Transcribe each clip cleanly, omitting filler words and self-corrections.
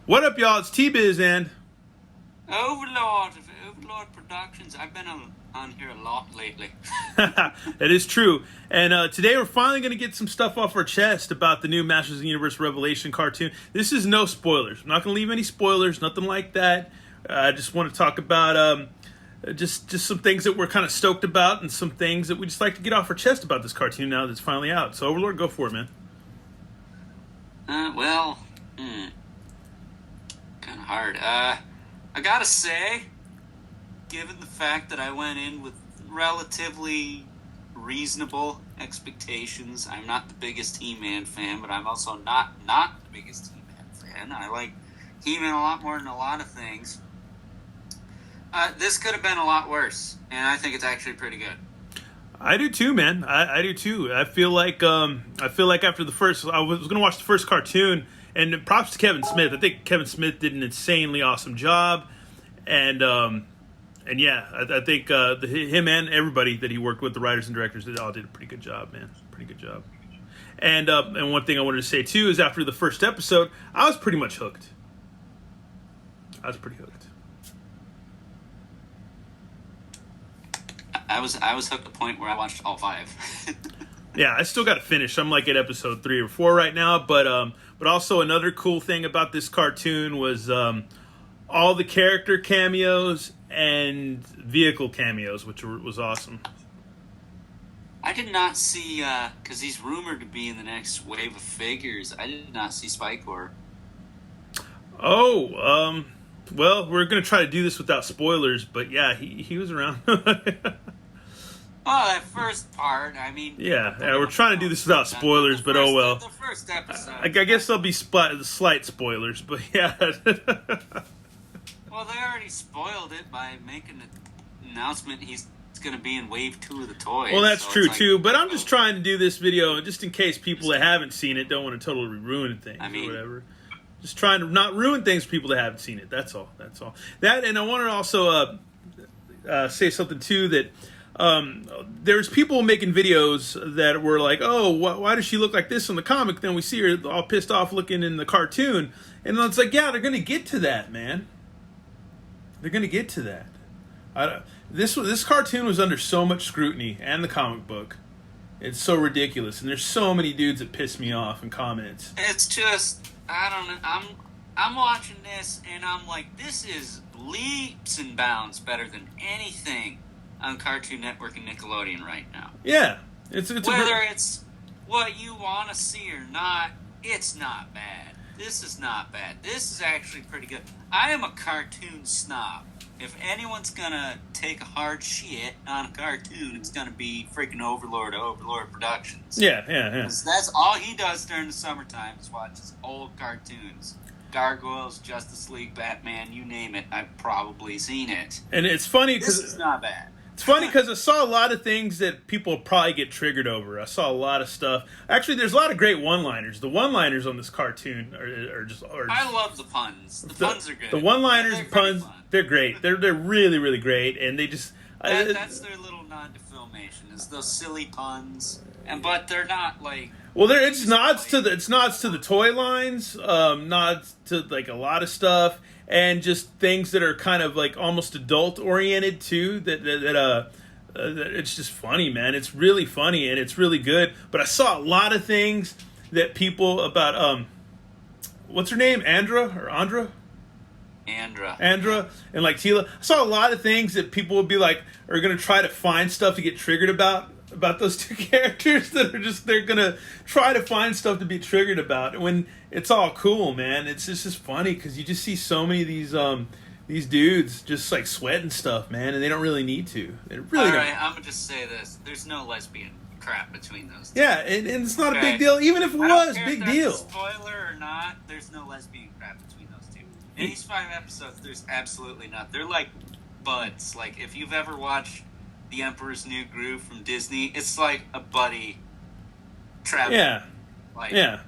What up, y'all? It's T-Biz and Overlord of Overlord Productions. I've been on here a lot lately. It is true. And today we're finally going to get some stuff off our chest about the new Masters of the Universe Revelation cartoon. This is no spoilers. I'm not going to leave any spoilers, nothing like that. I just want to talk about just some things that we're kind of stoked about and some things that we just like to get off our chest about this cartoon now that it's finally out. So Overlord, go for it, man. Kind of hard. I gotta say, given the fact that I went in with relatively reasonable expectations, I'm not the biggest He-Man fan, but I'm also not the biggest He-Man fan. I like He-Man a lot more than a lot of things. This could have been a lot worse, and I think it's actually pretty good. I do too, man. I do too. I feel like after the first, I was going to watch the first cartoon, and props to Kevin Smith. I think Kevin Smith did an insanely awesome job, and yeah, I think him and everybody that he worked with, the writers and directors, they all did a pretty good job, man. Pretty good job. And one thing I wanted to say too is after the first episode, I was pretty much hooked. I was pretty hooked. I was hooked to the point where I watched all 5. Yeah, I still got to finish. I'm like at episode 3 or 4 right now, but also another cool thing about this cartoon was all the character cameos and vehicle cameos, which was awesome. I did not see, because he's rumored to be in the next wave of figures, I did not see Spikor. Oh, well, we're going to try to do this without spoilers, but yeah, he was around. Well, that first part, I mean... Yeah, we're trying to do this without spoilers, but oh well. The first episode. I guess there'll be slight spoilers, but yeah. Well, they already spoiled it by making the announcement he's going to be in Wave 2 of the toys. Well, that's true, too, but I'm just trying to do this video just in case people that haven't seen it don't want to totally ruin things or whatever. Just trying to not ruin things for people that haven't seen it, that's all. That, and I want to also say something, too, that... there's people making videos that were like, oh, why does she look like this in the comic? Then we see her all pissed off looking in the cartoon. And it's like, yeah, they're going to get to that, man. They're going to get to that. This cartoon was under so much scrutiny, and the comic book. It's so ridiculous. And there's so many dudes that piss me off in comments. It's just, I don't know. I'm watching this, and I'm like, this is leaps and bounds better than anything on Cartoon Network and Nickelodeon right now. Yeah. It's whether it's what you want to see or not, it's not bad. This is not bad. This is actually pretty good. I am a cartoon snob. If anyone's gonna take a hard shit on a cartoon, it's gonna be freaking Overlord Productions. Yeah. Because that's all he does during the summertime is watches old cartoons. Gargoyles, Justice League, Batman, you name it, I've probably seen it. And it's funny because... This is not bad. It's funny because I saw a lot of things that people probably get triggered over. I saw a lot of stuff. Actually, there's a lot of great one-liners. The one-liners on this cartoon are just... I love the puns. The puns are good. The one-liners, the puns, they're great. They're really, really great. And they just... That's their little nod to Filmation, is those silly puns. But they're not like... Well, it's nods to the toy lines, nods to like a lot of stuff, and just things that are kind of like almost adult oriented too. That it's just funny, man. It's really funny and it's really good. But I saw a lot of things that people about what's her name, Andra, and like Tila. I saw a lot of things that people would be like are gonna try to find stuff to get triggered about those two characters that are just, they're gonna try to find stuff to be triggered about when it's all cool, man. It's just funny because you just see so many of these dudes just like sweating stuff, man, and they don't really need to. They really all don't. right, I'm gonna just say this: there's no lesbian crap between those two. Yeah, and it's not a big deal, even if it was big deal. Spoiler or not, there's no lesbian crap between those two. In these 5 episodes, there's absolutely not. They're like buds. Like if you've ever watched The Emperor's New Groove from Disney, it's like a buddy travel. Yeah. Yeah.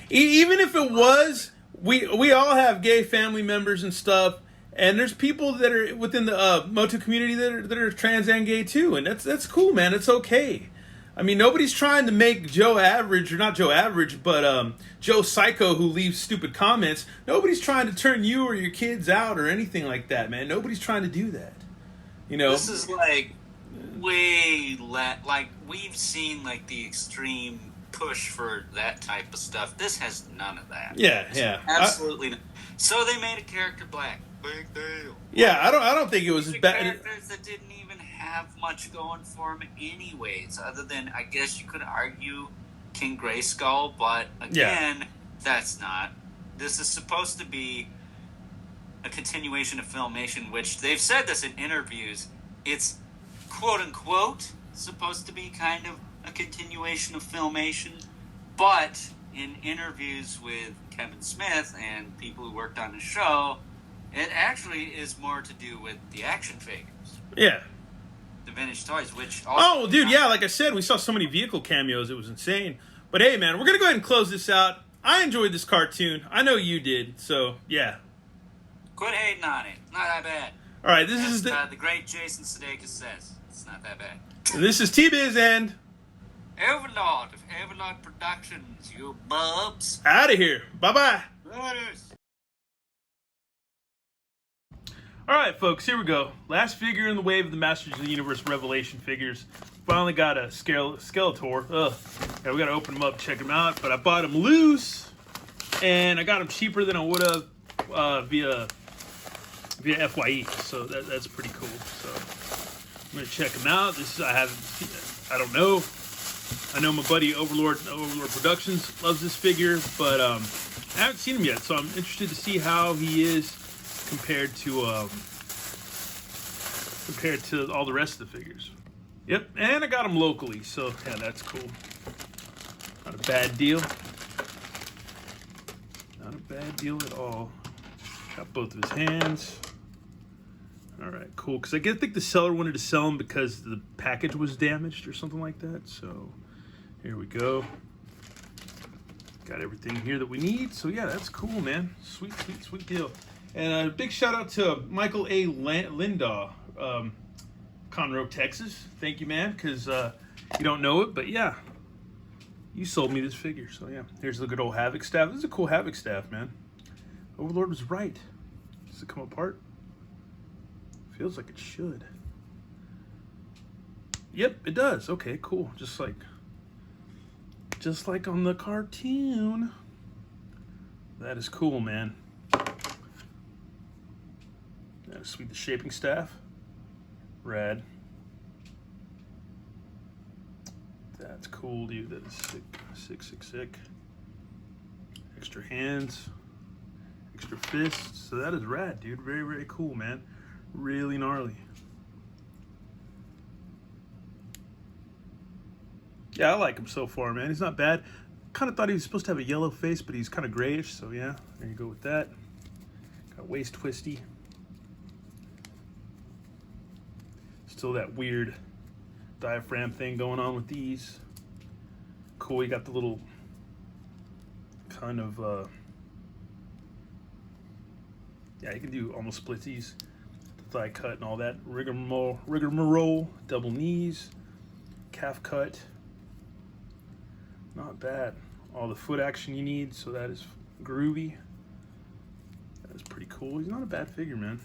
Even if it was, we all have gay family members and stuff, and there's people that are within the Motu community that are trans and gay too, and that's cool, man. It's okay. I mean, nobody's trying to make Joe Average, or not Joe Average, but Joe Psycho who leaves stupid comments. Nobody's trying to turn you or your kids out or anything like that, man. Nobody's trying to do that. You know? This is like way like we've seen like the extreme push for that type of stuff. This has none of that. Yeah. Absolutely not. So they made a character black. Big deal. Yeah, I don't think it was as bad. Characters that didn't even have much going for them anyways, other than, I guess you could argue, King Grayskull, but again, that's not. This is supposed to be a continuation of Filmation, which they've said this in interviews. It's quote-unquote supposed to be kind of a continuation of Filmation, but in interviews with Kevin Smith and people who worked on the show, it actually is more to do with the action figures. Yeah. The vintage toys, which also... Oh, dude, yeah, like I said, we saw so many vehicle cameos, it was insane. But hey, man, we're going to go ahead and close this out. I enjoyed this cartoon. I know you did, so, yeah. Quit hating on it. Not that bad. All right, this is the great Jason Sudeikis says. It's not that bad. This is T-Biz and... Everlord of Everlord Productions, you bubs. Out of here. Bye-bye. All right, folks, here we go. Last figure in the wave of the Masters of the Universe Revelation figures. Finally got a Skeletor. Ugh. Yeah, we got to open them up, check them out. But I bought them loose, and I got them cheaper than I would have via FYE. So that's pretty cool. So I'm going to check them out. I don't know. I know my buddy Overlord Productions loves this figure, but I haven't seen him yet. So I'm interested to see how he is compared to all the rest of the figures. Yep, and I got them locally, so yeah, that's cool. Not a bad deal. Not a bad deal at all. Got both of his hands. All right, cool. Because I think the seller wanted to sell them because the package was damaged or something like that. So here we go. Got everything here that we need. So yeah, that's cool, man. Sweet, sweet, sweet deal. And a big shout out to Michael A. Lindaw, Conroe, Texas. Thank you, man, because you don't know it, but yeah, you sold me this figure. So yeah, here's the good old Havoc staff. This is a cool Havoc staff, man. Overlord was right. Does it come apart? Feels like it should. Yep, it does. Okay, cool. Just like on the cartoon. That is cool, man. That is sweet. The shaping staff. Rad. That's cool, dude. That is sick. Sick, sick, sick. Extra hands. Extra fists. So that is rad, dude. Very, very cool, man. Really gnarly. Yeah, I like him so far, man. He's not bad. Kind of thought he was supposed to have a yellow face, but he's kind of grayish. So yeah, there you go with that. Got waist twisty. Still that weird diaphragm thing going on with these. Cool, you got the little kind of, yeah, you can do almost splitsies, the thigh cut and all that. Rigmarole, double knees, calf cut. Not bad. All the foot action you need, so that is groovy. That is pretty cool. He's not a bad figure, man.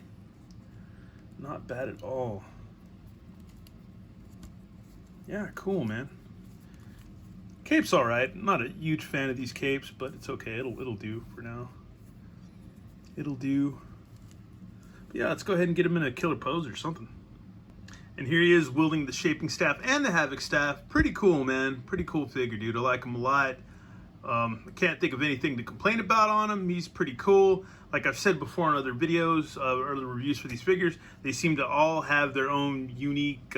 Not bad at all. Yeah, cool, man. Cape's all right. I'm not a huge fan of these capes, but it's okay. It'll do for now. It'll do. But yeah, let's go ahead and get him in a killer pose or something. And here he is wielding the shaping staff and the Havoc staff. Pretty cool, man. Pretty cool figure, dude. I like him a lot. I can't think of anything to complain about on him. He's pretty cool. Like I've said before in other videos, or other reviews for these figures, they seem to all have their own unique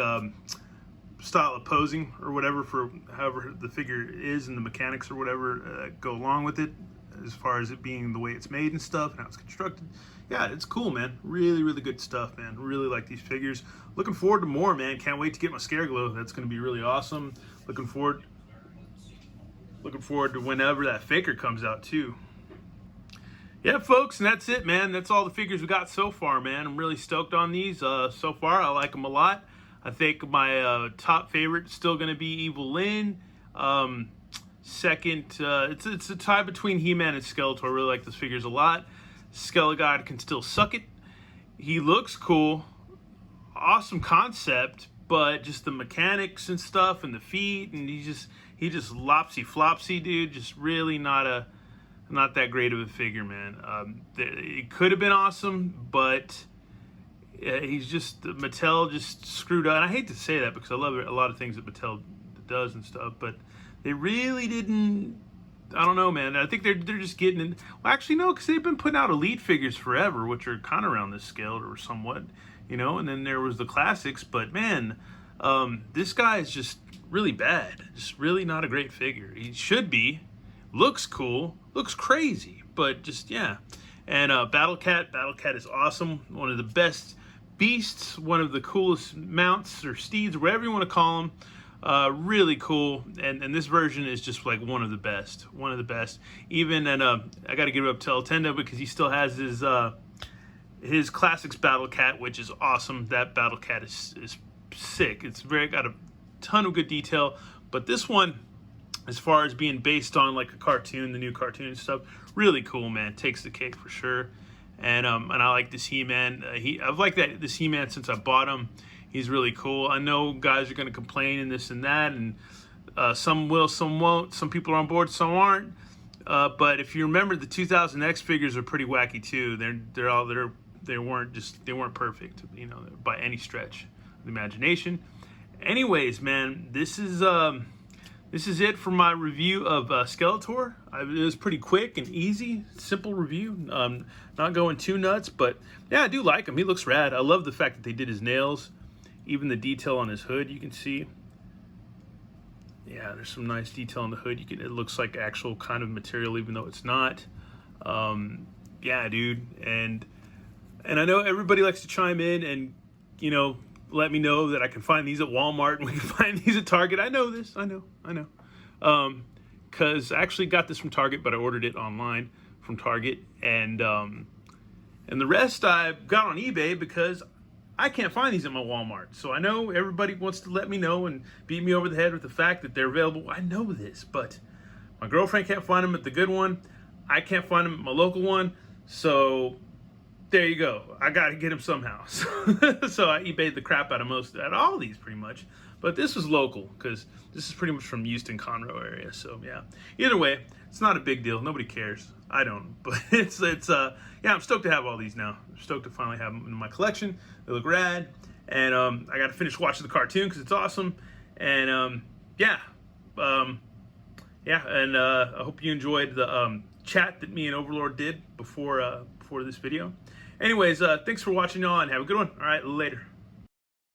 style of posing or whatever for however the figure is and the mechanics or whatever go along with it, as far as it being the way it's made and stuff and how it's constructed. Yeah, it's cool, man. Really, really good stuff, man. Really like these figures. Looking forward to more, man. Can't wait to get my Scare Glow. That's going to be really awesome. Looking forward to whenever that Faker comes out too. Yeah, folks, and that's it, man. That's all the figures we got so far, man. I'm really stoked on these so far. I like them a lot. I think my top favorite is still going to be Evil Lyn. Second, it's a tie between He-Man and Skeletor. I really like those figures a lot. Skelegod can still suck it. He looks cool. Awesome concept, but just the mechanics and stuff and the feet, and he just lopsy flopsy, dude. Just really not that great of a figure, man. It could have been awesome, but he's just, Mattel just screwed up. And I hate to say that because I love a lot of things that Mattel does and stuff, but they really didn't. I don't know, man. I think they're just getting in. Well, actually, no, because they've been putting out Elite figures forever, which are kind of around this scale or somewhat, you know. And then there was the classics, but man, this guy is just really bad. Just really not a great figure. He should be. Looks cool. Looks crazy, but just yeah. And Battle Cat is awesome. One of the best beasts. One of the coolest mounts or steeds, or whatever you want to call them. Really cool, and this version is just like one of the best. Even, and I got to give it up to Nintendo because he still has his classics Battle Cat, which is awesome. That Battle Cat is sick. It's got a ton of good detail, but this one, as far as being based on like a cartoon, the new cartoon and stuff, really cool, man. Takes the cake for sure. And I like this He-Man. I've liked this He-Man since I bought him. He's really cool. I know guys are going to complain and this and that, and some will, some won't. Some people are on board, some aren't. But if you remember, the 2000X figures are pretty wacky too. They weren't perfect, you know, by any stretch of the imagination. Anyways, man, this is it for my review of Skeletor. It was pretty quick and easy, simple review. Not going too nuts, but yeah, I do like him. He looks rad. I love the fact that they did his nails. Even the detail on his hood, you can see. Yeah, there's some nice detail on the hood. It looks like actual kind of material, even though it's not. Yeah, dude. And I know everybody likes to chime in and, you know, let me know that I can find these at Walmart and we can find these at Target. I know this. I know. Because I actually got this from Target, but I ordered it online from Target. And the rest I got on eBay because I can't find these at my Walmart. So I know everybody wants to let me know and beat me over the head with the fact that they're available. I know this, but my girlfriend can't find them at the good one. I can't find them at my local one. So there you go. I got to get them somehow. So I eBayed the crap out of all these pretty much. But this was local because this is pretty much from Houston, Conroe area. So yeah, either way, it's not a big deal. Nobody cares. I don't, but yeah, I'm stoked to have all these now. I'm stoked to finally have them in my collection. They look rad, and I got to finish watching the cartoon because it's awesome. And yeah, and I hope you enjoyed the chat that me and Overlord did before this video. Anyways, thanks for watching, y'all, and have a good one. All right, later.